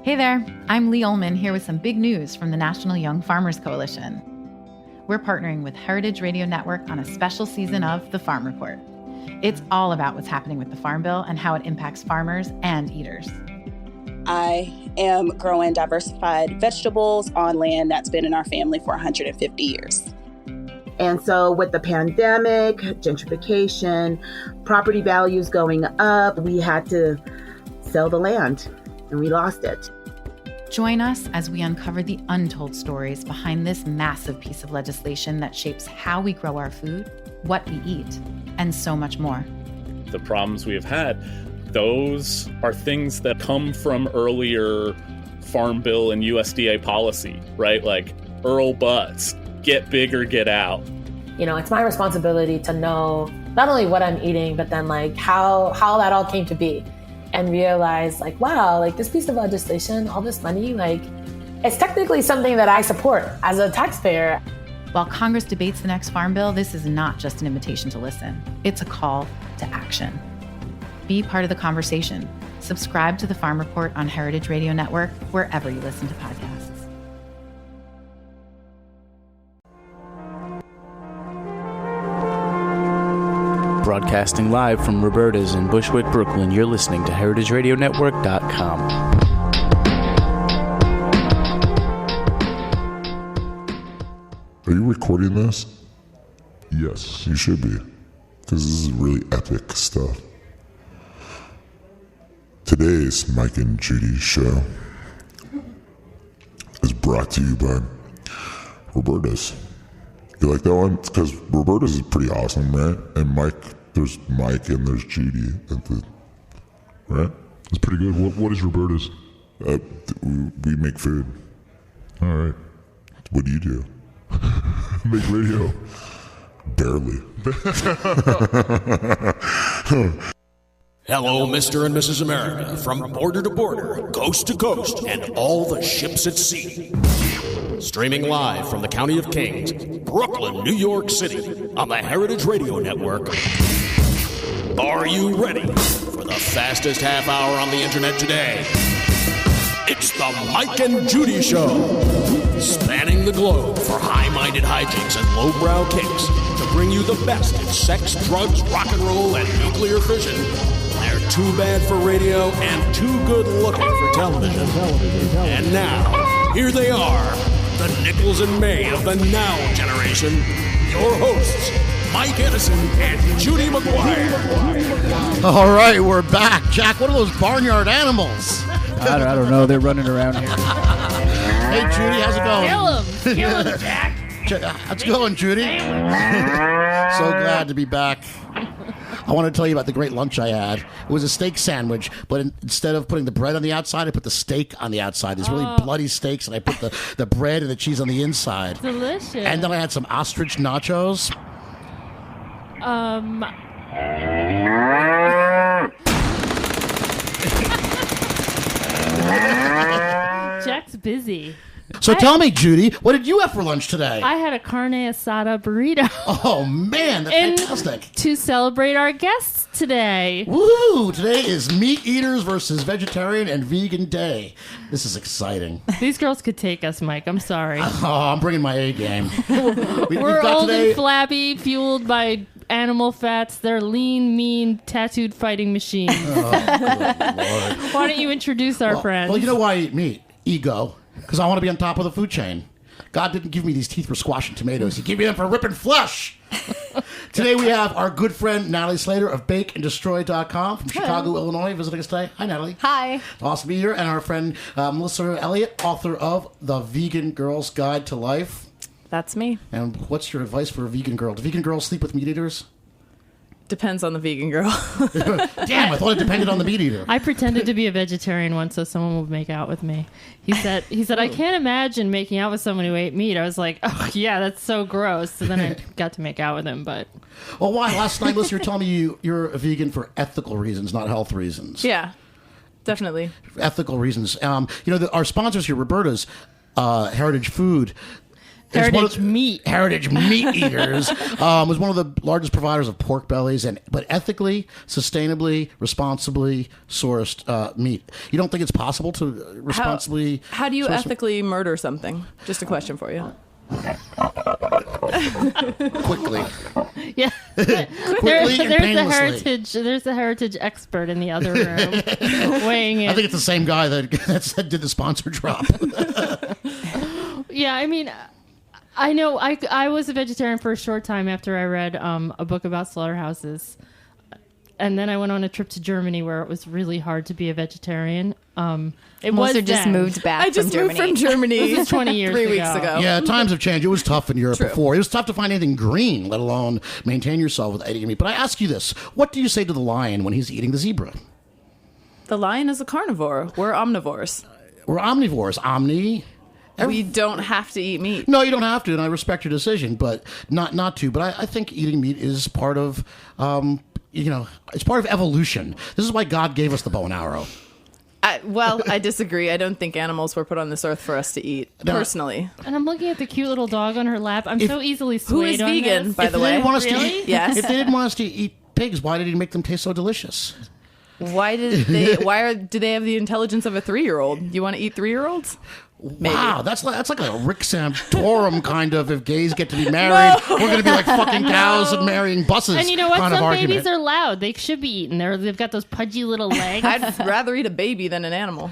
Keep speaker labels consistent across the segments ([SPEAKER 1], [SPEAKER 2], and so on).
[SPEAKER 1] Hey there, I'm Lee Ullman here with some big news from the National Young Farmers Coalition. We're partnering with Heritage Radio Network on a special season of The Farm Report. It's all about what's happening with the Farm Bill and how it impacts farmers and eaters.
[SPEAKER 2] I am growing diversified vegetables on land that's been in our family for 150 years.
[SPEAKER 3] And so with the pandemic, gentrification, property values going up, we had to sell the land and we lost it.
[SPEAKER 1] Join us as we uncover the untold stories behind this massive piece of legislation that shapes how we grow our food, what we eat, and so much more.
[SPEAKER 4] The problems we have had, those are things that come from earlier Farm Bill and USDA policy, right? Like Earl Butts, get big or get out.
[SPEAKER 5] You know, it's my responsibility to know not only what I'm eating, but then like how that all came to be. And realize like, wow, like this piece of legislation, all this money, like it's technically something that I support as a taxpayer.
[SPEAKER 1] While Congress debates the next Farm Bill, this is not just an invitation to listen. It's a call to action. Be part of the conversation. Subscribe to the Farm Report on Heritage Radio Network, wherever you listen to podcasts.
[SPEAKER 6] Broadcasting live from Roberta's in Bushwick, Brooklyn, you're listening to heritageradionetwork.com.
[SPEAKER 7] Are you recording this? Yes, you should be, because this is really epic stuff. Today's Mike and Judy show is brought to you by Roberta's. You like that one? Because Roberta's is pretty awesome, right? And Mike, there's Mike and there's Judy. Right?
[SPEAKER 8] It's pretty good. What is Roberta's?
[SPEAKER 7] We make food.
[SPEAKER 8] All right.
[SPEAKER 7] What do you do?
[SPEAKER 8] Make radio.
[SPEAKER 7] Barely.
[SPEAKER 9] Hello, Mr. and Mrs. America, from border to border, coast to coast, and all the ships at sea. Streaming live from the County of Kings, Brooklyn, New York City, on the Heritage Radio Network. Are you ready for the fastest half hour on the internet today? It's the Mike and Judy Show, spanning the globe for high-minded hijinks and lowbrow kicks to bring you the best in sex, drugs, rock and roll, and nuclear fission. They're too bad for radio and too good looking for television. And now, here they are, the Nichols and May of the now generation, your hosts, Mike Edison and Judy McGuire.
[SPEAKER 10] All right, we're back. Jack, what are those barnyard animals?
[SPEAKER 11] I don't know. They're running around here.
[SPEAKER 10] Hey, Judy, how's it going?
[SPEAKER 12] Kill him, Jack.
[SPEAKER 10] How's it going, Judy? So glad to be back. I want to tell you about the great lunch I had. It was a steak sandwich, but instead of putting the bread on the outside, I put the steak on the outside. These really bloody steaks, and I put the bread and the cheese on the inside.
[SPEAKER 12] Delicious.
[SPEAKER 10] And then I had some ostrich nachos.
[SPEAKER 12] Jack's busy.
[SPEAKER 10] So tell me, Judy, what did you have for lunch today?
[SPEAKER 12] I had a carne asada burrito.
[SPEAKER 10] Oh, man, that's fantastic.
[SPEAKER 12] To celebrate our guests today.
[SPEAKER 10] Woohoo! Today is Meat Eaters versus Vegetarian and Vegan Day. This is exciting.
[SPEAKER 12] These girls could take us, Mike. I'm sorry.
[SPEAKER 10] Oh, I'm bringing my A game.
[SPEAKER 12] We're old and flabby, fueled by animal fats. They're lean, mean, tattooed fighting machines.
[SPEAKER 10] Oh, good Lord.
[SPEAKER 12] Why don't you introduce our friends?
[SPEAKER 10] Well, you know why I eat meat? Ego. Because I want to be on top of the food chain. God didn't give me these teeth for squashing tomatoes. He gave me them for ripping flesh. Today we have our good friend Natalie Slater of BakeAndDestroy.com from Chicago, Illinois, visiting us today. Hi, Natalie.
[SPEAKER 13] Hi.
[SPEAKER 10] Awesome to be here. And our friend Melisser, Elliot, author of The Vegan Girl's Guide to Life.
[SPEAKER 13] That's me.
[SPEAKER 10] And what's your advice for a vegan girl? Do vegan girls sleep with meat eaters?
[SPEAKER 13] Depends on the vegan girl.
[SPEAKER 10] Damn, I thought it depended on the meat eater.
[SPEAKER 12] I pretended to be a vegetarian once so someone would make out with me. He said, I can't imagine making out with someone who ate meat. I was like, oh, yeah, that's so gross. So then I got to make out with him, but...
[SPEAKER 10] Well, why? Last night, Liz, you were telling me you're a vegan for ethical reasons, not health reasons.
[SPEAKER 13] Yeah, definitely.
[SPEAKER 10] Ethical reasons. Our sponsors here, Roberta's, Heritage Food,
[SPEAKER 12] Heritage meat.
[SPEAKER 10] Heritage Meat Eaters was one of the largest providers of pork bellies, but ethically, sustainably, responsibly sourced meat. You don't think it's possible to responsibly?
[SPEAKER 13] How do you ethically murder something? Just a question for you.
[SPEAKER 10] Quickly.
[SPEAKER 12] Yeah.
[SPEAKER 10] Quickly and painlessly.
[SPEAKER 12] There's the heritage expert in the other room weighing in.
[SPEAKER 10] I think it's the same guy that did the sponsor drop.
[SPEAKER 12] Yeah, I mean, I know I was a vegetarian for a short time after I read a book about slaughterhouses. And then I went on a trip to Germany where it was really hard to be a vegetarian.
[SPEAKER 14] Melisser just moved back.
[SPEAKER 13] I just moved from Germany.
[SPEAKER 12] This is 20 years
[SPEAKER 13] 3 weeks ago.
[SPEAKER 10] Yeah, times have changed. It was tough in Europe
[SPEAKER 13] True.
[SPEAKER 10] before. It was tough to find anything green, let alone maintain yourself with eating meat. But I ask you this. What do you say to the lion when he's eating the zebra?
[SPEAKER 13] The lion is a carnivore. We're omnivores.
[SPEAKER 10] We're omnivores.
[SPEAKER 13] We don't have to eat meat.
[SPEAKER 10] No, you don't have to, and I respect your decision, but not to. But I think eating meat is part of, it's part of evolution. This is why God gave us the bow and arrow.
[SPEAKER 13] I disagree. I don't think animals were put on this earth for us to eat, personally.
[SPEAKER 12] And I'm looking at the cute little dog on her lap. I'm so easily swayed
[SPEAKER 13] Who is
[SPEAKER 12] on
[SPEAKER 13] vegan,
[SPEAKER 12] this.
[SPEAKER 13] by the way?
[SPEAKER 10] Yes. If they didn't want us to eat pigs, why did he make them taste so delicious?
[SPEAKER 13] Why do they have the intelligence of a 3-year-old? You want to eat 3-year-olds? Maybe.
[SPEAKER 10] Wow, that's like a Rick Santorum kind of, if gays get to be married, we're going to be like fucking cows and marrying buses.
[SPEAKER 12] And you know what?
[SPEAKER 10] Kind
[SPEAKER 12] Some
[SPEAKER 10] of
[SPEAKER 12] babies
[SPEAKER 10] argument.
[SPEAKER 12] are loud. They should be eaten. They've got those pudgy little legs.
[SPEAKER 13] I'd rather eat a baby than an animal.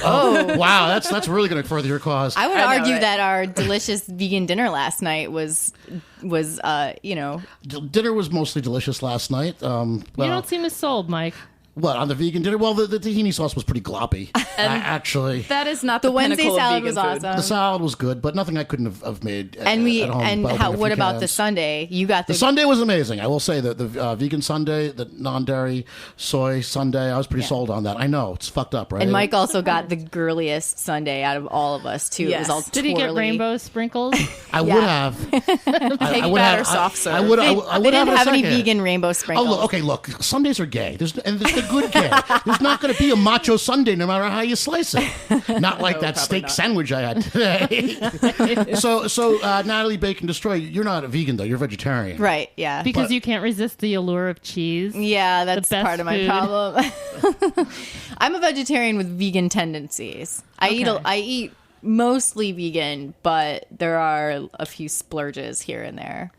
[SPEAKER 10] Oh, wow, that's really going to further your cause.
[SPEAKER 14] I would argue that our delicious vegan dinner last night was
[SPEAKER 10] dinner was mostly delicious last night.
[SPEAKER 12] You don't seem as sold, Mike.
[SPEAKER 10] What, on the vegan dinner? Well, the tahini sauce was pretty gloppy, actually.
[SPEAKER 13] That is not
[SPEAKER 14] the
[SPEAKER 13] Wednesday
[SPEAKER 14] salad
[SPEAKER 13] was
[SPEAKER 14] awesome.
[SPEAKER 10] The salad was good, but nothing I couldn't have made at home.
[SPEAKER 14] What about the sundae? You got
[SPEAKER 10] the sundae was amazing. I will say that the vegan sundae, the non-dairy soy sundae, I was pretty sold on that. I know it's fucked up, right?
[SPEAKER 14] And Mike also got the girliest sundae out of all of us too.
[SPEAKER 13] Yes.
[SPEAKER 14] It was all
[SPEAKER 12] Did he get rainbow sprinkles?
[SPEAKER 10] I would have.
[SPEAKER 13] I would have soft serve.
[SPEAKER 10] I would
[SPEAKER 14] they
[SPEAKER 10] have
[SPEAKER 14] didn't have any
[SPEAKER 10] second.
[SPEAKER 14] vegan rainbow sprinkles.
[SPEAKER 10] Oh, look. Sundays are gay. There's the good gay. There's not going to be a macho sundae no matter how you slice it. Not like that steak sandwich I had today. So Natalie Bacon Destroy, you're not a vegan though. You're vegetarian,
[SPEAKER 14] right? Yeah,
[SPEAKER 12] because you can't resist the allure of cheese.
[SPEAKER 14] Yeah, that's part of my problem. I'm a vegetarian with vegan tendencies. I eat mostly vegan, but there are a few splurges here and there.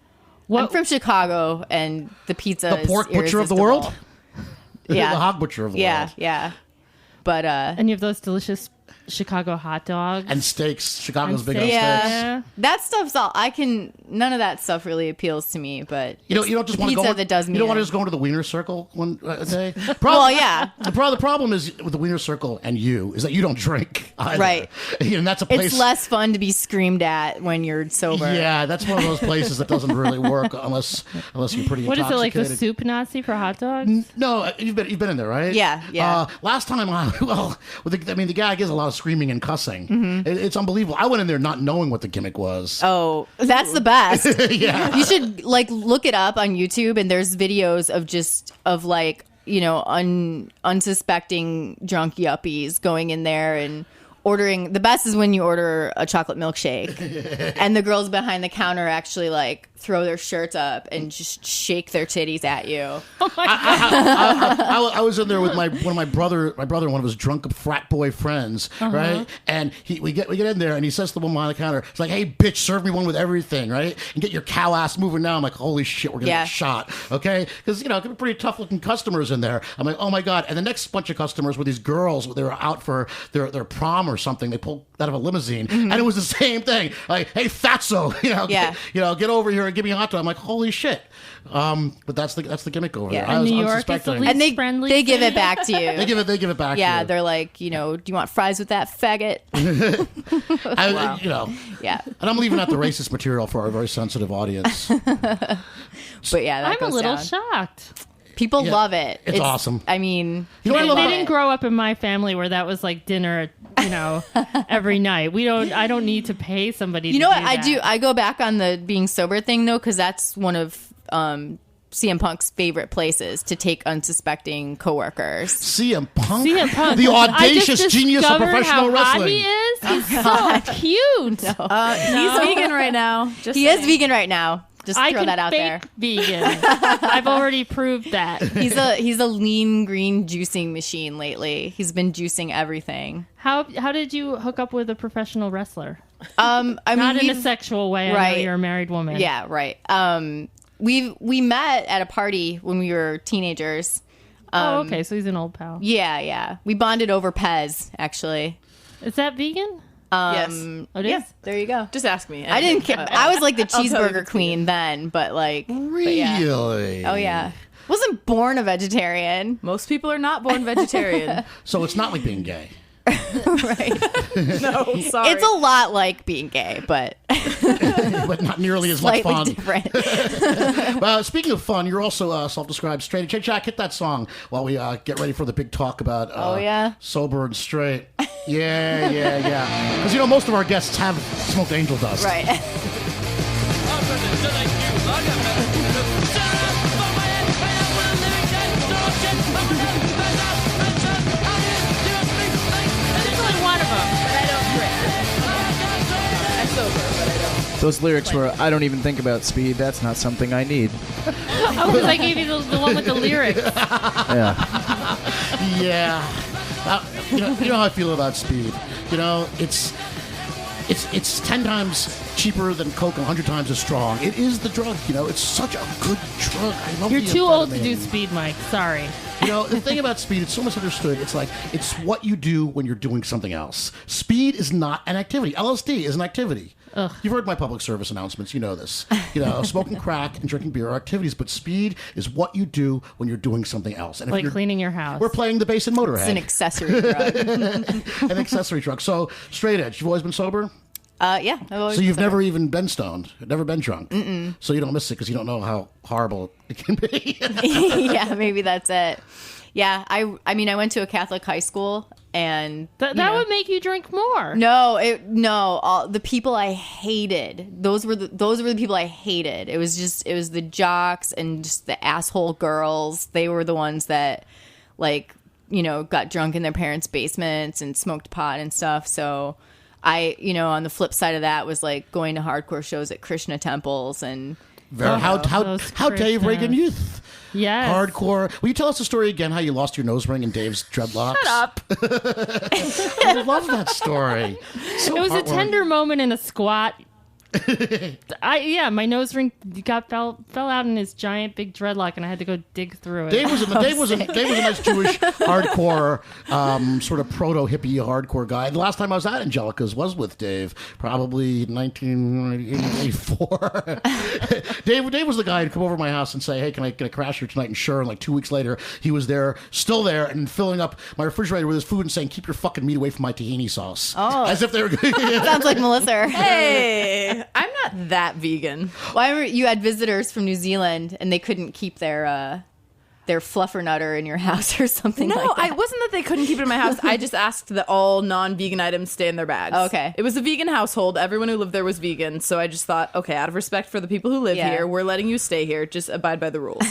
[SPEAKER 14] I'm from Chicago, and the pizza
[SPEAKER 10] the pork
[SPEAKER 14] is
[SPEAKER 10] butcher of the world.
[SPEAKER 14] Yeah,
[SPEAKER 10] the hog butcher of the world.
[SPEAKER 14] Yeah. But
[SPEAKER 12] and you have those delicious Chicago hot dogs
[SPEAKER 10] and steaks. Chicago's big on steaks.
[SPEAKER 14] Yeah, that stuff's all. None of that stuff really appeals to me. But
[SPEAKER 10] you don't just want to go.
[SPEAKER 14] That does me.
[SPEAKER 10] You don't want to just go into the Wiener Circle one day.
[SPEAKER 14] Well, yeah.
[SPEAKER 10] The problem is with the Wiener Circle and you is that you don't drink either.
[SPEAKER 14] Right.
[SPEAKER 10] And that's a place.
[SPEAKER 14] It's less fun to be screamed at when you're sober.
[SPEAKER 10] Yeah, that's one of those places that doesn't really work unless you're pretty.
[SPEAKER 12] What is it, like the soup Nazi for hot dogs?
[SPEAKER 10] No, you've been in there, right?
[SPEAKER 14] Yeah.
[SPEAKER 10] Last time, the guy gives a lot of screaming and cussing.
[SPEAKER 14] Mm-hmm.
[SPEAKER 10] It's unbelievable. I went in there not knowing what the gimmick was.
[SPEAKER 14] Oh, that's the best.
[SPEAKER 10] Yeah.
[SPEAKER 14] You should look it up on YouTube, and there's videos of unsuspecting drunk yuppies going in there and ordering. The best is when you order a chocolate milkshake and the girls behind the counter actually throw their shirts up and just shake their titties at you.
[SPEAKER 12] Oh my God.
[SPEAKER 10] I was in there with my brother and one of his drunk frat boy friends, right? And we get in there and he says to the woman behind the counter, it's like, "Hey, bitch, serve me one with everything, right? And get your cow ass moving now." I'm like, "Holy shit, we're gonna get shot," okay? Because it could be pretty tough looking customers in there. I'm like, "Oh my God!" And the next bunch of customers were these girls. They were out for their prom or something. They pulled out of a limousine, and it was the same thing. Like, "Hey, fatso, get over here and give me a hot dog." I'm like, "Holy shit!" But that's the gimmick over there.
[SPEAKER 12] And New York is the least friendly.
[SPEAKER 14] They give it back to you.
[SPEAKER 10] They give it back.
[SPEAKER 14] Yeah,
[SPEAKER 10] to you.
[SPEAKER 14] they're like, do you want fries with that faggot?
[SPEAKER 10] Wow.
[SPEAKER 14] Yeah.
[SPEAKER 10] And I'm leaving out the racist material for our very sensitive audience.
[SPEAKER 14] But yeah,
[SPEAKER 12] I'm a little shocked.
[SPEAKER 14] People love it.
[SPEAKER 10] It's awesome.
[SPEAKER 14] I mean,
[SPEAKER 10] you know what I love
[SPEAKER 12] they didn't grow up in my family where that was like dinner, every night. I don't need to pay somebody.
[SPEAKER 14] You know what I do? I go back on the being sober thing though, because that's one of CM Punk's favorite places to take unsuspecting coworkers.
[SPEAKER 10] CM Punk?
[SPEAKER 12] The
[SPEAKER 10] audacious genius of professional
[SPEAKER 12] how
[SPEAKER 10] wrestling.
[SPEAKER 12] He is. He's so cute.
[SPEAKER 13] He's vegan right now.
[SPEAKER 14] He is vegan right now. Just
[SPEAKER 12] I
[SPEAKER 14] throw
[SPEAKER 12] can
[SPEAKER 14] that out
[SPEAKER 12] fake
[SPEAKER 14] there.
[SPEAKER 12] Vegan. I've already proved that.
[SPEAKER 14] He's a lean green juicing machine lately. He's been juicing everything.
[SPEAKER 12] How did you hook up with a professional wrestler?
[SPEAKER 14] Not
[SPEAKER 12] in a sexual way. I know you're a married woman.
[SPEAKER 14] Yeah, right. We met at a party when we were teenagers.
[SPEAKER 12] Okay, so he's an old pal.
[SPEAKER 14] Yeah. We bonded over Pez, actually.
[SPEAKER 12] Is that vegan?
[SPEAKER 13] Yes.
[SPEAKER 12] It is?
[SPEAKER 14] There you go.
[SPEAKER 13] Just ask me.
[SPEAKER 14] I didn't care. I was like the
[SPEAKER 13] I'll tell you if
[SPEAKER 14] cheeseburger
[SPEAKER 13] it's
[SPEAKER 14] queen then, but like...
[SPEAKER 10] Really?
[SPEAKER 14] Oh, yeah. Wasn't born a vegetarian.
[SPEAKER 13] Most people are not born vegetarian.
[SPEAKER 10] So it's not like being gay.
[SPEAKER 14] Right.
[SPEAKER 13] No, sorry.
[SPEAKER 14] It's a lot like being gay, but...
[SPEAKER 10] but not nearly as much
[SPEAKER 14] Slightly
[SPEAKER 10] fun.
[SPEAKER 14] different.
[SPEAKER 10] Well, speaking of fun, you're also self-described straight. Jack, hit that song while we get ready for the big talk about sober and straight. Yeah. Because, most of our guests have smoked angel dust.
[SPEAKER 14] Right.
[SPEAKER 11] Those lyrics were, I don't even think about speed. That's not something I need.
[SPEAKER 12] Oh, because I gave you the one with the lyrics.
[SPEAKER 11] Yeah.
[SPEAKER 10] You know how I feel about speed. It's 10 times cheaper than Coke, 100 times as strong. It is the drug. It's such a good drug. I love
[SPEAKER 12] You're
[SPEAKER 10] the
[SPEAKER 12] too old to
[SPEAKER 10] amphetamine.
[SPEAKER 12] do speed, Mike. Sorry.
[SPEAKER 10] The thing about speed, it's so misunderstood. It's like, it's what you do when you're doing something else. Speed is not an activity. LSD is an activity.
[SPEAKER 12] Ugh.
[SPEAKER 10] You've heard my public service announcements. You know this. Smoking crack and drinking beer are activities, but speed is what you do when you're doing something else. And
[SPEAKER 12] Like cleaning your house.
[SPEAKER 10] We're playing the bass in Motorhead.
[SPEAKER 14] It's an accessory drug.
[SPEAKER 10] An accessory drug. So, straight edge, you've always been sober?
[SPEAKER 14] Yeah. I've always
[SPEAKER 10] So you've
[SPEAKER 14] been sober.
[SPEAKER 10] never even been stoned, never been drunk.
[SPEAKER 14] Mm-mm.
[SPEAKER 10] So you don't miss it because you don't know how horrible it can be.
[SPEAKER 14] Yeah, maybe that's it. Yeah, I went to a Catholic high school, and
[SPEAKER 12] that would make you drink more.
[SPEAKER 14] No, the people I hated. Those were the people I hated. It was the jocks and just the asshole girls. They were the ones that got drunk in their parents' basements and smoked pot and stuff. So I, on the flip side of that was like going to hardcore shows at Krishna temples and
[SPEAKER 10] how Dave Reagan Youth.
[SPEAKER 12] Yes.
[SPEAKER 10] Hardcore. Will you tell us the story again, how you lost your nose ring in Dave's dreadlocks?
[SPEAKER 12] Shut up.
[SPEAKER 10] I love that story. So
[SPEAKER 12] it was a
[SPEAKER 10] heartwarming.
[SPEAKER 12] tender moment in a squat. My nose ring fell out in his giant big dreadlock, and I had to go dig through it.
[SPEAKER 10] Dave was a nice Jewish hardcore, sort of proto hippie hardcore guy. The last time I was at Angelica's was with Dave, probably 1984. Dave was the guy who'd come over to my house and say, "Hey, can I crash here tonight?" And sure, and like 2 weeks later, he was there, still there, and filling up my refrigerator with his food and saying, "Keep your fucking meat away from my tahini sauce."
[SPEAKER 14] Oh,
[SPEAKER 10] as if they were.
[SPEAKER 14] Sounds like Melisser.
[SPEAKER 13] Hey, I'm not that vegan.
[SPEAKER 14] Well, I remember you had visitors from New Zealand, and they couldn't keep their fluffernutter in your house or something
[SPEAKER 13] No,
[SPEAKER 14] like that.
[SPEAKER 13] it wasn't that they couldn't keep it in my house. I just asked that all non-vegan items stay in their bags.
[SPEAKER 14] Oh, okay.
[SPEAKER 13] It was a vegan household. Everyone who lived there was vegan. So I just thought, okay, out of respect for the people who live here, we're letting you stay here. Just abide by the rules.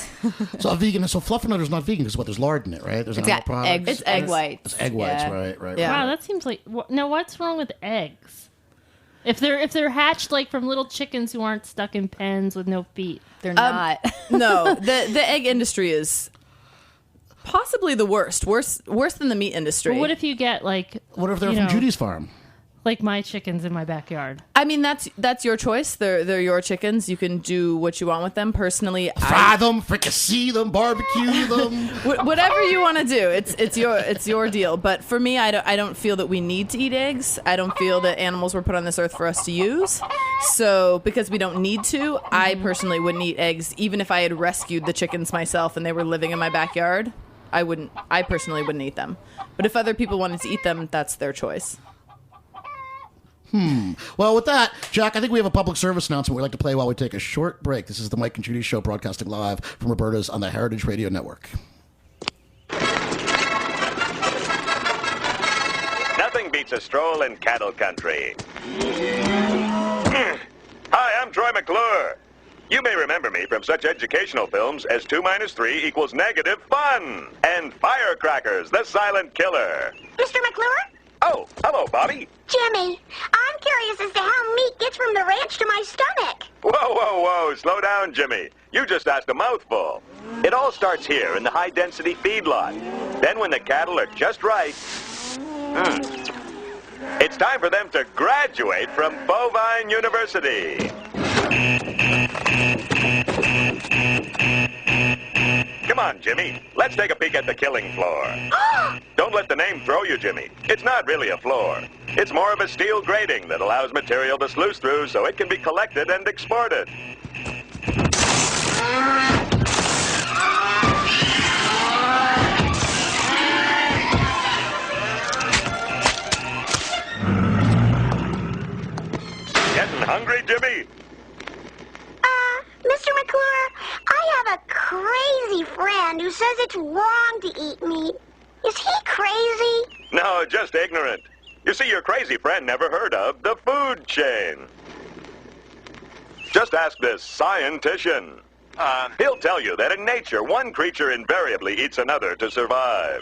[SPEAKER 10] So fluffernutter is not vegan because there's lard in it, right? There's animal products.
[SPEAKER 14] Eggs. It's egg whites.
[SPEAKER 10] It's egg whites, right.
[SPEAKER 13] Yeah.
[SPEAKER 12] Wow, that seems like... Now, what's wrong with eggs? If they're hatched like from little chickens who aren't stuck in pens with no feet.
[SPEAKER 14] They're not.
[SPEAKER 13] No, the egg industry is possibly the worst than the meat industry.
[SPEAKER 12] But what if you get like...
[SPEAKER 10] What if they're from Judy's farm?
[SPEAKER 12] Like my chickens in my backyard.
[SPEAKER 13] I mean, that's your choice. They're your chickens. You can do what you want with them. Personally,
[SPEAKER 10] fry them, fricassee them, barbecue them,
[SPEAKER 13] whatever you want to do. It's your deal. But for me, I don't feel that we need to eat eggs. I don't feel that animals were put on this earth for us to use. So because we don't need to, I personally wouldn't eat eggs, even if I had rescued the chickens myself and they were living in my backyard. I personally wouldn't eat them. But if other people wanted to eat them, that's their choice.
[SPEAKER 10] Well, with that, Jack, I think we have a public service announcement we'd like to play while we take a short break. This is the Mike and Judy Show, broadcasting live from Roberta's on the Heritage Radio Network.
[SPEAKER 15] Nothing beats a stroll in cattle country. Hi, I'm Troy McClure. You may remember me from such educational films as 2 minus 3 equals negative fun and Firecrackers, the Silent Killer.
[SPEAKER 16] Mr. McClure?
[SPEAKER 15] Oh, hello, Bobby.
[SPEAKER 16] Jimmy, I'm curious as to how meat gets from the ranch to my stomach.
[SPEAKER 15] Whoa, slow down, Jimmy. You just asked a mouthful. It all starts here in the high-density feedlot. Then when the cattle are just right, it's time for them to graduate from Bovine University. Come on, Jimmy. Let's take a peek at the killing floor. Don't let the name throw you, Jimmy. It's not really a floor. It's more of a steel grating that allows material to sluice through so it can be collected and exported. Getting hungry, Jimmy?
[SPEAKER 16] Mr. McClure, I have a crazy friend who says it's wrong to eat meat. Is he crazy?
[SPEAKER 15] No, just ignorant. You see, your crazy friend never heard of the food chain. Just ask this scientician. He'll tell you that in nature, one creature invariably eats another to survive.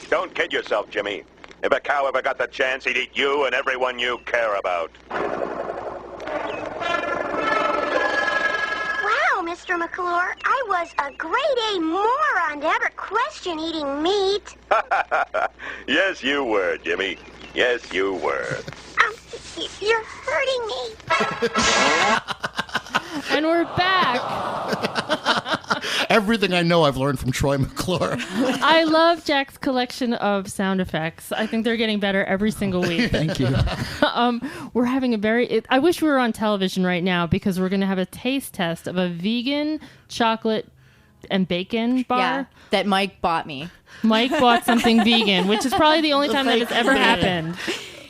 [SPEAKER 15] Don't kid yourself, Jimmy. If a cow ever got the chance, he'd eat you and everyone you care about.
[SPEAKER 16] Wow, Mr. McClure, I was a grade A moron to ever question eating meat.
[SPEAKER 15] Yes, you were, Jimmy. Yes, you were.
[SPEAKER 16] You're hurting me.
[SPEAKER 12] And we're back.
[SPEAKER 10] Everything I know I've learned from Troy McClure.
[SPEAKER 12] I love Jack's collection of sound effects. I think they're getting better every single week.
[SPEAKER 10] Thank you.
[SPEAKER 12] We're having I wish we were on television right now because we're going to have a taste test of a vegan chocolate and bacon bar.
[SPEAKER 14] Yeah, that Mike bought me.
[SPEAKER 12] Mike bought something vegan, which is probably the only time that it's ever happened.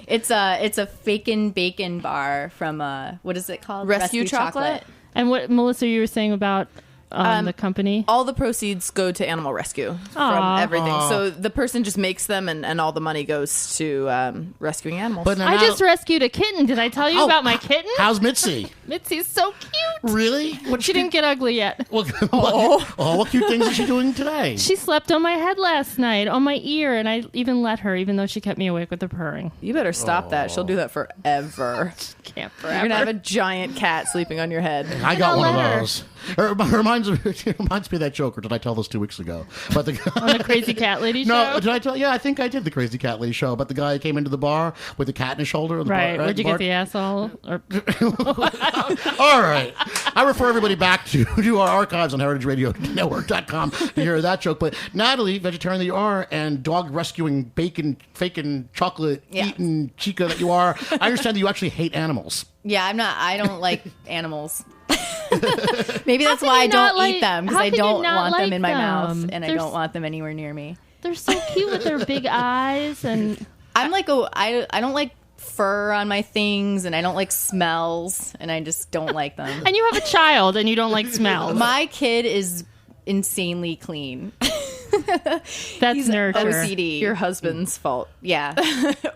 [SPEAKER 14] It's a fakin' bacon bar from what is it called?
[SPEAKER 13] Rescue Chocolate.
[SPEAKER 12] And what, Melissa, you were saying about the company?
[SPEAKER 13] All the proceeds go to animal rescue from everything. So the person just makes them, and all the money goes to rescuing animals.
[SPEAKER 10] But
[SPEAKER 12] I just rescued a kitten. Did I tell you about my kitten?
[SPEAKER 10] How's Mitzi?
[SPEAKER 12] Mitzi's so cute.
[SPEAKER 10] Really?
[SPEAKER 12] She didn't get ugly yet.
[SPEAKER 10] What cute things is she doing today?
[SPEAKER 12] She slept on my head last night, on my ear, and I even let her, even though she kept me awake with her purring.
[SPEAKER 13] You better stop that. She'll do that forever.
[SPEAKER 12] Can't forever.
[SPEAKER 13] You're going to have a giant cat sleeping on your head.
[SPEAKER 10] I got one of those. It reminds me of that joke, or did I tell this 2 weeks ago? But
[SPEAKER 12] on the Crazy Cat Lady show?
[SPEAKER 10] No, did I tell? Yeah, I think I did the Crazy Cat Lady show. But the guy came into the bar with the cat in his shoulder.
[SPEAKER 12] Right. Where'd you get the asshole?
[SPEAKER 10] All right. I refer everybody back to our archives on heritageradionetwork.com to hear that joke. But Natalie, vegetarian that you are, and dog rescuing bacon, chocolate eating chica that you are, I understand that you actually hate animals.
[SPEAKER 14] Yeah, I don't like animals. Maybe that's why I don't eat them, because I don't want them in my mouth, and I don't want them anywhere near me.
[SPEAKER 12] They're so cute with their big eyes, and
[SPEAKER 14] I'm like, I don't like fur on my things, and I don't like smells, and I just don't like them.
[SPEAKER 12] And you have a child, and you don't like smells.
[SPEAKER 14] My kid is insanely clean.
[SPEAKER 12] That's nurture.
[SPEAKER 14] OCD.
[SPEAKER 13] Your husband's fault.
[SPEAKER 14] Yeah,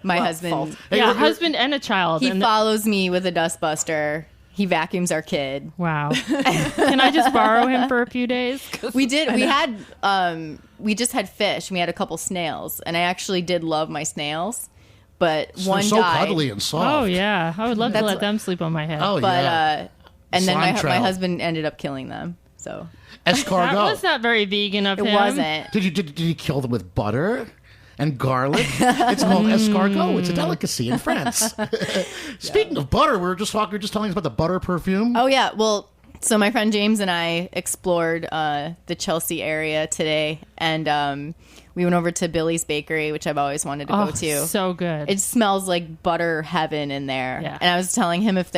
[SPEAKER 14] my husband.
[SPEAKER 12] Yeah, husband and a child.
[SPEAKER 14] He follows me with a dustbuster. He vacuums our kid.
[SPEAKER 12] Wow. Can I just borrow him for a few days?
[SPEAKER 14] We did. We just had fish. We had a couple snails, and I actually did love my snails. But one
[SPEAKER 10] so
[SPEAKER 14] died.
[SPEAKER 10] cuddly and soft.
[SPEAKER 12] Oh yeah, I would love to let them sleep on my head.
[SPEAKER 10] Oh
[SPEAKER 14] but,
[SPEAKER 10] yeah.
[SPEAKER 14] And then my husband ended up killing them. So
[SPEAKER 10] escargot.
[SPEAKER 12] That was not very vegan of him.
[SPEAKER 14] It wasn't.
[SPEAKER 10] Did you kill them with butter and garlic? It's called escargot. It's a delicacy in France. Speaking of butter, we were just telling us about the butter perfume.
[SPEAKER 14] Oh yeah. Well, so my friend James and I explored the Chelsea area today, and we went over to Billy's Bakery, which I've always wanted to go to.
[SPEAKER 12] So good.
[SPEAKER 14] It smells like butter heaven in there.
[SPEAKER 12] Yeah.
[SPEAKER 14] And I was telling him if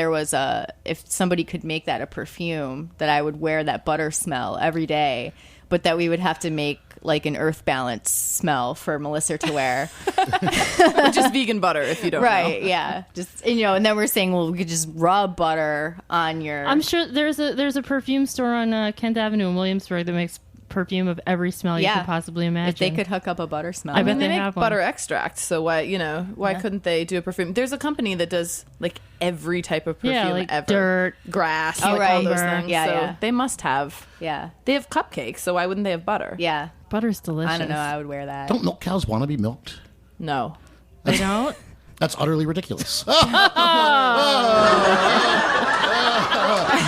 [SPEAKER 14] somebody could make that a perfume, that I would wear that butter smell every day, but that we would have to make like an Earth Balance smell for Melisser to wear.
[SPEAKER 13] Just vegan butter, if you don't know.
[SPEAKER 14] Right, yeah. Just, and then we're saying, well, we could just rub butter on your...
[SPEAKER 12] I'm sure there's a perfume store on Kent Avenue in Williamsburg that makes perfume of every smell you
[SPEAKER 14] Yeah.
[SPEAKER 12] could possibly imagine.
[SPEAKER 14] If they could hook up a butter smell.
[SPEAKER 12] I bet
[SPEAKER 13] they
[SPEAKER 12] they
[SPEAKER 13] make
[SPEAKER 12] have one.
[SPEAKER 13] butter extract, so why
[SPEAKER 14] Yeah.
[SPEAKER 13] couldn't they do a perfume? There's a company that does like every type of perfume
[SPEAKER 12] Yeah, like
[SPEAKER 13] ever.
[SPEAKER 12] dirt,
[SPEAKER 13] grass,
[SPEAKER 14] Oh,
[SPEAKER 13] like
[SPEAKER 14] right.
[SPEAKER 13] all those
[SPEAKER 12] Umber.
[SPEAKER 13] things.
[SPEAKER 14] Yeah,
[SPEAKER 13] so
[SPEAKER 14] yeah.
[SPEAKER 13] they must have.
[SPEAKER 14] Yeah.
[SPEAKER 13] They have cupcakes, so why wouldn't they have butter?
[SPEAKER 14] Yeah.
[SPEAKER 12] Butter's delicious.
[SPEAKER 14] I don't know. I would wear that.
[SPEAKER 10] Don't milk cows want to be milked?
[SPEAKER 13] No.
[SPEAKER 12] They don't?
[SPEAKER 10] That's utterly ridiculous.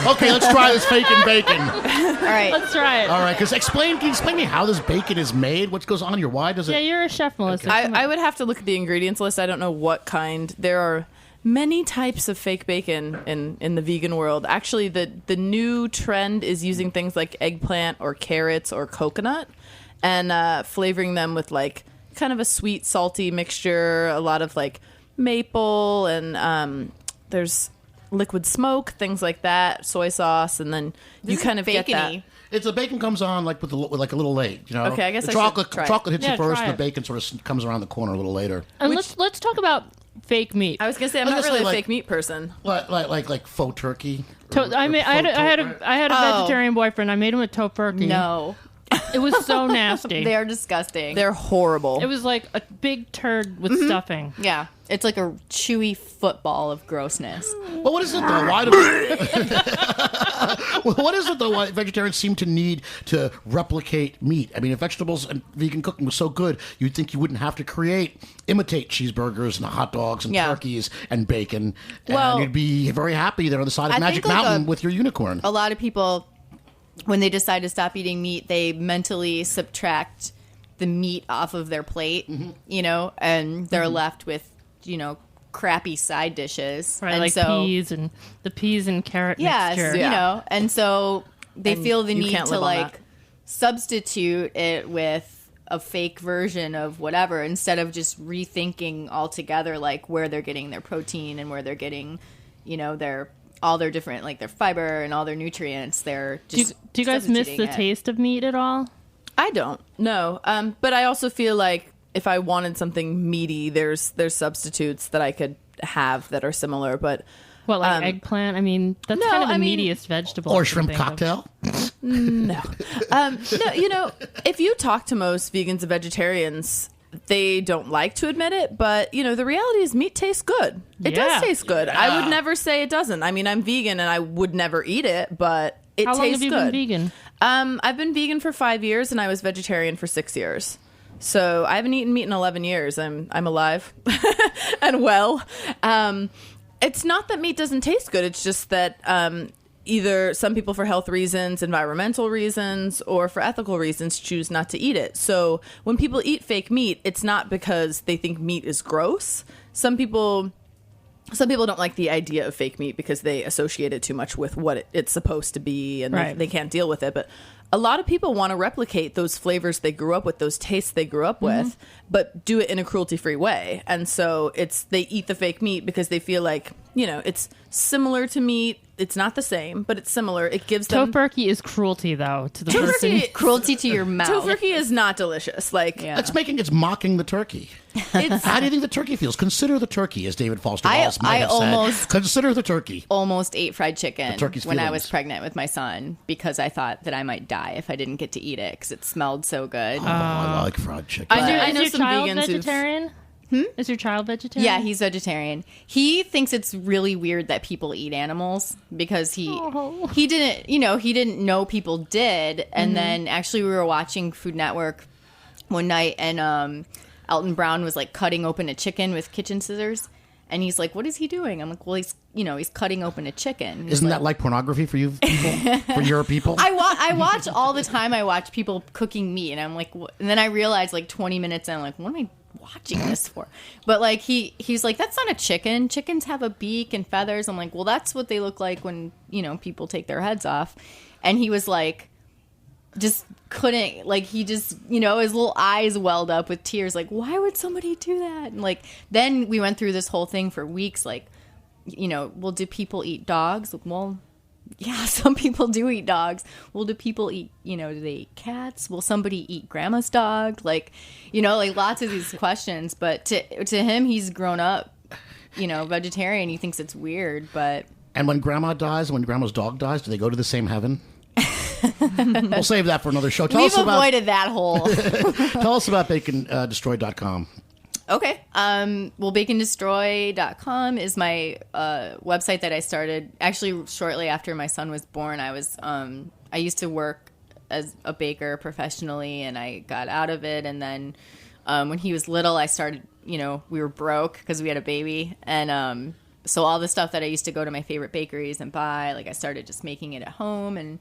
[SPEAKER 10] Okay, let's try this fake and bacon.
[SPEAKER 14] All right.
[SPEAKER 12] Let's try it.
[SPEAKER 10] All right, because can you explain me how this bacon is made? What goes on here? Why does it?
[SPEAKER 12] Yeah, you're a chef, Melissa.
[SPEAKER 13] I would have to look at the ingredients list. I don't know what kind. There are many types of fake bacon in the vegan world. Actually, the new trend is using things like eggplant or carrots or coconut and flavoring them with like kind of a sweet, salty mixture, a lot of like maple and there's liquid smoke, things like that, soy sauce, and then you kind of get that.
[SPEAKER 10] It's the bacon comes on like with like a little late, you know.
[SPEAKER 13] Okay, I guess
[SPEAKER 10] the
[SPEAKER 13] I
[SPEAKER 10] chocolate
[SPEAKER 13] should try it.
[SPEAKER 10] chocolate hits
[SPEAKER 12] Yeah,
[SPEAKER 10] you first,
[SPEAKER 12] try
[SPEAKER 10] and
[SPEAKER 12] it.
[SPEAKER 10] the bacon sort of comes around the corner a little later.
[SPEAKER 12] And let's talk about fake meat.
[SPEAKER 13] I was gonna say I'm
[SPEAKER 10] I
[SPEAKER 13] not
[SPEAKER 10] was gonna
[SPEAKER 13] really a
[SPEAKER 10] say,
[SPEAKER 13] fake meat person.
[SPEAKER 10] Like faux turkey.
[SPEAKER 12] I had a vegetarian boyfriend. I made him a tofurkey.
[SPEAKER 14] No.
[SPEAKER 12] It was so nasty.
[SPEAKER 14] They are disgusting.
[SPEAKER 13] They're horrible.
[SPEAKER 12] It was like a big turd with stuffing.
[SPEAKER 14] Yeah. It's like a chewy football of grossness.
[SPEAKER 10] Well, what is it though? Why do what is it though? Why vegetarians seem to need to replicate meat? I mean, if vegetables and vegan cooking was so good, you'd think you wouldn't have to imitate cheeseburgers and hot dogs and turkeys and bacon.
[SPEAKER 14] Well,
[SPEAKER 10] and you'd be very happy there on the side of
[SPEAKER 14] I
[SPEAKER 10] Magic
[SPEAKER 14] think, like,
[SPEAKER 10] Mountain with your unicorn.
[SPEAKER 14] A lot of people, when they decide to stop eating meat, they mentally subtract the meat off of their plate, you know, and they're left with, you know, crappy side dishes.
[SPEAKER 12] Right,
[SPEAKER 14] and
[SPEAKER 12] like
[SPEAKER 14] so,
[SPEAKER 12] peas and carrot
[SPEAKER 14] yes,
[SPEAKER 12] mixture.
[SPEAKER 14] you know, and so they
[SPEAKER 13] And
[SPEAKER 14] feel the
[SPEAKER 13] you
[SPEAKER 14] need
[SPEAKER 13] can't
[SPEAKER 14] to
[SPEAKER 13] live on
[SPEAKER 14] like
[SPEAKER 13] that.
[SPEAKER 14] substitute it with a fake version of whatever instead of just rethinking altogether like where they're getting their protein and where they're getting, you know, all their different, like their fiber and all their nutrients. They're just
[SPEAKER 12] Do you guys miss the
[SPEAKER 14] substituting it.
[SPEAKER 12] taste of meat at all?
[SPEAKER 13] I don't. No. But I also feel like if I wanted something meaty, there's substitutes that I could have that are similar. But
[SPEAKER 12] What, like eggplant? I mean, that's kind of the meatiest vegetable.
[SPEAKER 10] Or
[SPEAKER 12] I can
[SPEAKER 10] shrimp
[SPEAKER 12] think of.
[SPEAKER 10] cocktail.
[SPEAKER 13] No. No, you know, if you talk to most vegans and vegetarians, they don't like to admit it, but you know, the reality is meat tastes good. It
[SPEAKER 12] Yeah.
[SPEAKER 13] does taste good. I would never say it doesn't. I mean, I'm vegan and I would never eat it, but it
[SPEAKER 12] How long
[SPEAKER 13] tastes
[SPEAKER 12] have you
[SPEAKER 13] good.
[SPEAKER 12] been vegan?
[SPEAKER 13] I've been vegan for 5 years and I was vegetarian for 6 years. So I haven't eaten meat in 11 years. I'm alive and well. It's not that meat doesn't taste good. It's just that either some people for health reasons, environmental reasons, or for ethical reasons choose not to eat it. So when people eat fake meat, it's not because they think meat is gross. Some people don't like the idea of fake meat because they associate it too much with what it's supposed to be and
[SPEAKER 12] Right.
[SPEAKER 13] they can't deal with it. But a lot of people want to replicate those flavors they grew up with, those tastes they grew up with, but do it in a cruelty-free way. And so they eat the fake meat because they feel like, you know, it's similar to meat. It's not the same, but it's similar. It gives them...
[SPEAKER 12] Tofurkey is cruelty, though, to the person.
[SPEAKER 14] Cruelty to your mouth.
[SPEAKER 13] Tofurkey is not delicious. Like,
[SPEAKER 10] It's mocking the turkey. How do you think the turkey feels? Consider the turkey, as David Foster Wallace might have said. Consider the turkey.
[SPEAKER 14] Almost ate fried chicken
[SPEAKER 10] The turkey's
[SPEAKER 14] when I
[SPEAKER 10] feelings.
[SPEAKER 14] was pregnant with my son because I thought that I might die if I didn't get to eat it because it smelled so good.
[SPEAKER 10] Oh, I like fried chicken.
[SPEAKER 13] I know
[SPEAKER 12] Is your
[SPEAKER 13] some
[SPEAKER 12] child
[SPEAKER 13] vegans who've...
[SPEAKER 12] vegetarian? Is your child vegetarian?
[SPEAKER 14] Yeah, he's vegetarian. He thinks it's really weird that people eat animals because he didn't know people did. And then actually we were watching Food Network one night and Elton Brown was like cutting open a chicken with kitchen scissors. And he's like, what is he doing? I'm like, well, he's cutting open a chicken. He's
[SPEAKER 10] Isn't that like pornography for you people? For your people?
[SPEAKER 14] I watch all the time. I watch people cooking meat, and I'm like, and then I realize like 20 minutes in, I'm like, what am I watching this for? But like he's like, that's not a chicken. Chickens have a beak and feathers. I'm like, well, that's what they look like when people take their heads off. And he was like, just couldn't, like, he just, his little eyes welled up with tears. Like, why would somebody do that? And like, then we went through this whole thing for weeks. Like, well, do people eat dogs? Well, yeah, some people do eat dogs. Well, do people eat, do they eat cats? Will somebody eat grandma's dog? Like, like lots of these questions. But to him, he's grown up, vegetarian. He thinks it's weird, but.
[SPEAKER 10] And when grandma dies, when grandma's dog dies, do they go to the same heaven? We'll save that for another show.
[SPEAKER 14] We've avoided that hole.
[SPEAKER 10] Tell us about bacondestroy.com.
[SPEAKER 14] Okay. Well, bacondestroy.com is my website that I started actually shortly after my son was born. I used to work as a baker professionally, and I got out of it. And then when he was little, I started, we were broke because we had a baby. And so all the stuff that I used to go to my favorite bakeries and buy, like I started just making it at home and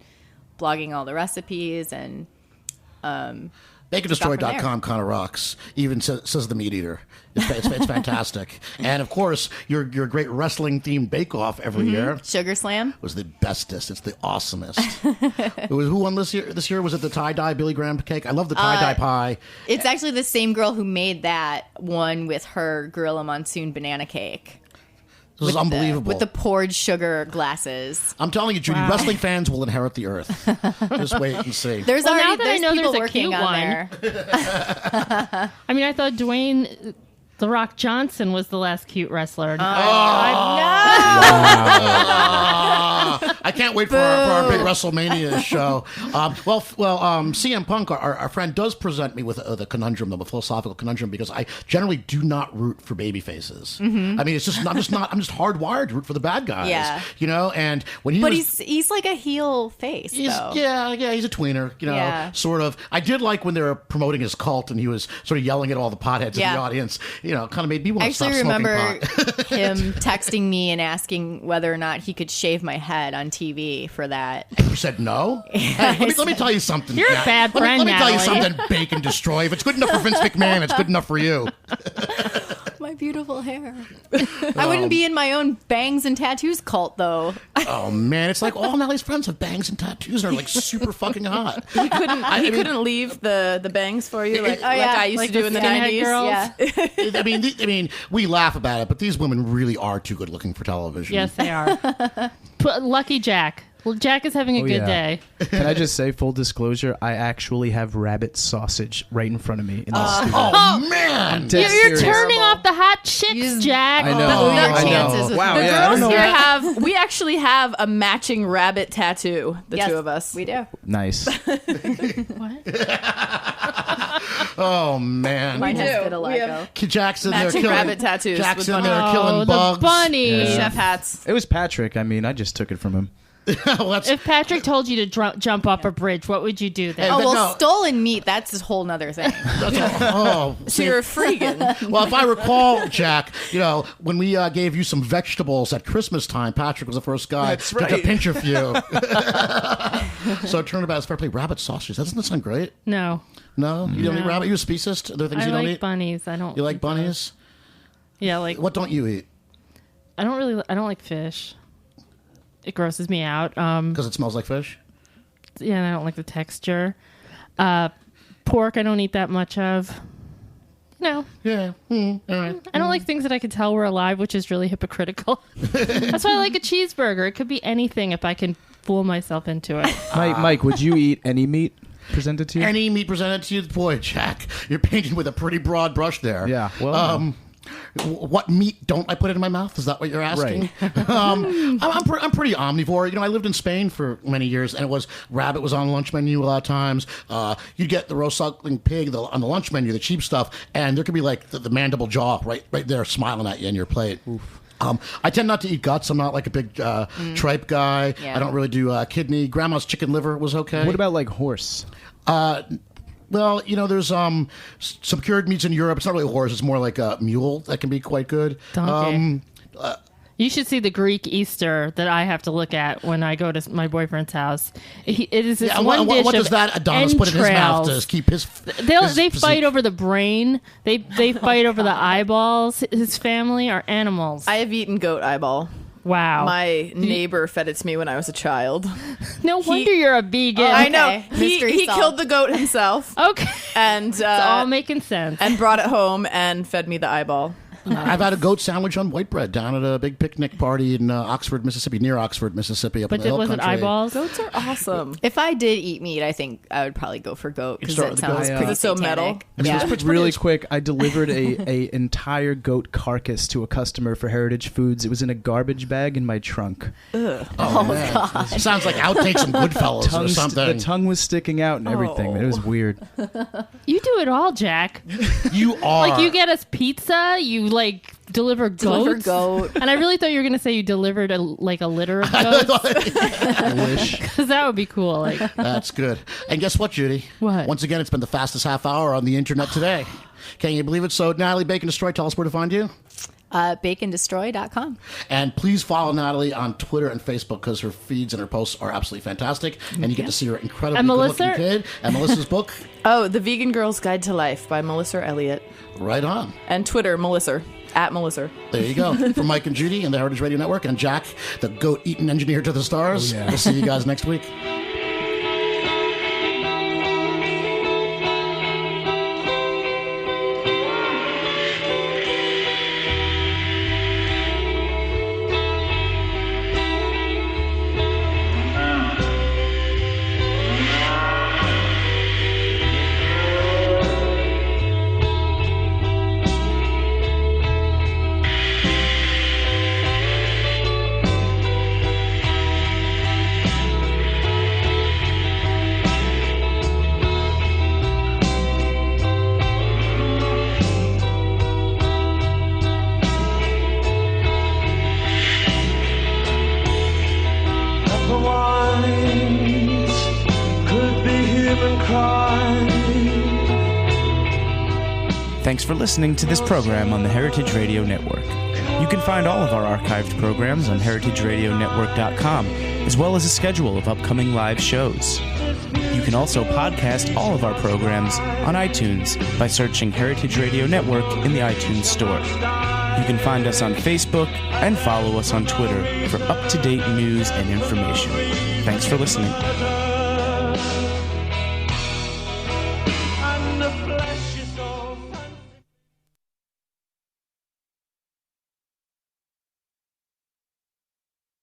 [SPEAKER 14] blogging all the recipes and
[SPEAKER 10] BaconDestroy.com kind of rocks. Even says the meat eater. It's fantastic. And of course, your great wrestling themed Bake Off every year.
[SPEAKER 14] Sugar Slam
[SPEAKER 10] was the bestest. It's the awesomest. Who won this year? This year was it the tie dye Billy Graham cake? I love the tie dye pie.
[SPEAKER 14] It's actually the same girl who made that one with her Gorilla Monsoon banana cake.
[SPEAKER 10] This is unbelievable.
[SPEAKER 14] With the poured sugar glasses.
[SPEAKER 10] I'm telling you, Judy, wrestling fans will inherit the earth. Just wait and see.
[SPEAKER 14] There's
[SPEAKER 12] well,
[SPEAKER 14] already
[SPEAKER 12] now that I know
[SPEAKER 14] people
[SPEAKER 12] there's a
[SPEAKER 14] working
[SPEAKER 12] cute
[SPEAKER 14] on
[SPEAKER 12] one.
[SPEAKER 14] there.
[SPEAKER 12] I mean, I thought Dwayne The Rock Johnson was the last cute wrestler.
[SPEAKER 10] I can't wait for our big WrestleMania show. CM Punk, our friend, does present me with the conundrum, the philosophical conundrum, because I generally do not root for baby faces.
[SPEAKER 14] Mm-hmm.
[SPEAKER 10] I mean, I'm just hardwired to root for the bad guys.
[SPEAKER 14] Yeah.
[SPEAKER 10] And when
[SPEAKER 14] he's like a heel face, though.
[SPEAKER 10] Yeah, he's a tweener, sort of. I did like when they were promoting his cult and he was sort of yelling at all the potheads in the audience. Kind of made me want to stop smoking pot.
[SPEAKER 14] I actually remember him texting me and asking whether or not he could shave my head on TV for that.
[SPEAKER 10] And you said no? Hey, let me tell you something.
[SPEAKER 12] You're a bad friend,
[SPEAKER 10] Let me tell you
[SPEAKER 12] Natalie.
[SPEAKER 10] something, Bacon Destroy. If it's good enough for Vince McMahon, it's good enough for you.
[SPEAKER 14] My beautiful hair. I wouldn't be in my own bangs and tattoos cult, though.
[SPEAKER 10] Oh, man. It's like all Natalie's friends have bangs and tattoos and are like super fucking hot.
[SPEAKER 13] He couldn't leave the bangs for you like I used to do in the 90s.
[SPEAKER 14] Yeah.
[SPEAKER 10] I mean, we laugh about it, but these women really are too good looking for television.
[SPEAKER 12] Yes, they are. Lucky Jack. Well, Jack is having a good day.
[SPEAKER 11] Can I just say, full disclosure, I actually have rabbit sausage right in front of me in the studio.
[SPEAKER 10] Oh, man!
[SPEAKER 12] You're turning off the hot chicks, Jack.
[SPEAKER 11] I know.
[SPEAKER 14] Chances.
[SPEAKER 11] Wow,
[SPEAKER 13] The
[SPEAKER 11] I don't
[SPEAKER 13] girls
[SPEAKER 11] know.
[SPEAKER 13] here we actually have a matching rabbit tattoo, the two of us.
[SPEAKER 14] We do.
[SPEAKER 11] Nice.
[SPEAKER 10] Oh, man.
[SPEAKER 14] Mine has vitiligo.
[SPEAKER 10] Jackson there
[SPEAKER 13] Matching
[SPEAKER 10] killing
[SPEAKER 13] rabbit tattoos.
[SPEAKER 10] Jackson
[SPEAKER 13] with
[SPEAKER 10] there
[SPEAKER 12] Oh,
[SPEAKER 10] killing
[SPEAKER 12] the
[SPEAKER 10] bugs.
[SPEAKER 12] bunny.
[SPEAKER 11] Yeah.
[SPEAKER 13] chef hats.
[SPEAKER 11] It was Patrick. I mean, I just took it from him.
[SPEAKER 12] If Patrick told you to jump off a bridge, what would you do then?
[SPEAKER 10] Hey, no.
[SPEAKER 14] Stolen meat, that's a whole nother thing.
[SPEAKER 13] So you're a freegan.
[SPEAKER 10] Well, if I recall, Jack, when we gave you some vegetables at Christmas time, Patrick was the first guy to pinch a few. So turnabout is fair play. Rabbit sausage. Doesn't that sound great?
[SPEAKER 12] No.
[SPEAKER 10] No? You don't eat rabbit? You a speciest? Are there things
[SPEAKER 12] I
[SPEAKER 10] you don't
[SPEAKER 12] like
[SPEAKER 10] eat?
[SPEAKER 12] bunnies. I don't.
[SPEAKER 10] You like
[SPEAKER 12] eat those.
[SPEAKER 10] bunnies?
[SPEAKER 12] Yeah, like
[SPEAKER 10] What don't you eat?
[SPEAKER 12] I don't like fish. It grosses me out.
[SPEAKER 10] Because it smells like fish?
[SPEAKER 12] Yeah, and I don't like the texture. Pork, I don't eat that much of. No.
[SPEAKER 10] Yeah. All right.
[SPEAKER 12] I don't like things that I could tell were alive, which is really hypocritical. That's why I like a cheeseburger. It could be anything if I can fool myself into it.
[SPEAKER 11] Mike, would you eat any meat presented to you?
[SPEAKER 10] Any meat presented to you? Boy, Jack, you're painting with a pretty broad brush there.
[SPEAKER 11] Yeah. Well,
[SPEAKER 10] what meat don't I put in my mouth? Is that what you're asking? Right. I'm pretty omnivore. I lived in Spain for many years, and rabbit was on the lunch menu a lot of times. You'd get the roast suckling pig on the lunch menu, the cheap stuff, and there could be like the mandible jaw right there smiling at you in your plate. Oof. I tend not to eat guts. I'm not like a big tripe guy. Yeah. I don't really do kidney. Grandma's chicken liver was okay.
[SPEAKER 11] What about like horse?
[SPEAKER 10] Well, there's some cured meats in Europe. It's not really horse. It's more like a mule that can be quite good.
[SPEAKER 12] Donkey. You should see the Greek Easter that I have to look at when I go to my boyfriend's house. It is this one dish
[SPEAKER 10] what does
[SPEAKER 12] of
[SPEAKER 10] that Adonis put in his mouth to keep his?
[SPEAKER 12] They fight over the brain. They fight over the eyeballs. His family are animals.
[SPEAKER 13] I have eaten goat eyeball.
[SPEAKER 12] Wow.
[SPEAKER 13] My neighbor fed it to me when I was a child.
[SPEAKER 12] No wonder you're a vegan.
[SPEAKER 13] I know.
[SPEAKER 14] Mystery
[SPEAKER 13] He
[SPEAKER 14] solved.
[SPEAKER 13] killed the goat himself.
[SPEAKER 12] Okay.
[SPEAKER 13] And
[SPEAKER 12] it's all making sense.
[SPEAKER 13] And brought it home and fed me the eyeball.
[SPEAKER 10] I've had a goat sandwich on white bread down at a big picnic party in Oxford, Mississippi, near Oxford, Mississippi, up in the hill country.
[SPEAKER 12] eyeballs?
[SPEAKER 13] Goats are awesome.
[SPEAKER 14] If I did eat meat, I think I would probably go for goat because
[SPEAKER 10] start
[SPEAKER 14] that
[SPEAKER 10] with the
[SPEAKER 14] sounds
[SPEAKER 10] goat.
[SPEAKER 14] pretty
[SPEAKER 13] It's so metal.
[SPEAKER 14] satanic.
[SPEAKER 11] Yeah. Really quick, I delivered a entire goat carcass to a customer for Heritage Foods. It was in a garbage bag in my trunk.
[SPEAKER 10] Oh, man.
[SPEAKER 14] God.
[SPEAKER 10] Sounds like outtakes from Goodfellas or something.
[SPEAKER 11] The tongue was sticking out and everything. It was weird.
[SPEAKER 12] You do it all, Jack.
[SPEAKER 10] You are.
[SPEAKER 12] Like you get us pizza, you like deliver goat. And I really thought you were going to say you delivered a litter of goats. Because that would be cool. Like
[SPEAKER 10] That's good. And guess what, Judy?
[SPEAKER 12] What?
[SPEAKER 10] Once again, it's been the fastest half hour on the internet today. Can you believe it? So, Natalie Bacon Destroy, tell us where to find you.
[SPEAKER 14] Bacondestroy.com.
[SPEAKER 10] And please follow Natalie on Twitter and Facebook because her feeds and her posts are absolutely fantastic. And you get to see her incredibly good-looking kid. And Melisser's book.
[SPEAKER 13] Oh, The Vegan Girl's Guide to Life by Melisser Elliot.
[SPEAKER 10] Right on.
[SPEAKER 13] And Twitter, Melisser. At Melisser.
[SPEAKER 10] There you go. From Mike and Judy and the Heritage Radio Network and Jack, the goat-eating engineer to the stars. We'll see you guys next week.
[SPEAKER 6] Thanks for listening to this program on the Heritage Radio Network. You can find all of our archived programs on heritageradionetwork.com, as well as a schedule of upcoming live shows. You can also podcast all of our programs on iTunes by searching Heritage Radio Network in the iTunes Store. You can find us on Facebook and follow us on Twitter for up-to-date news and information. Thanks for listening.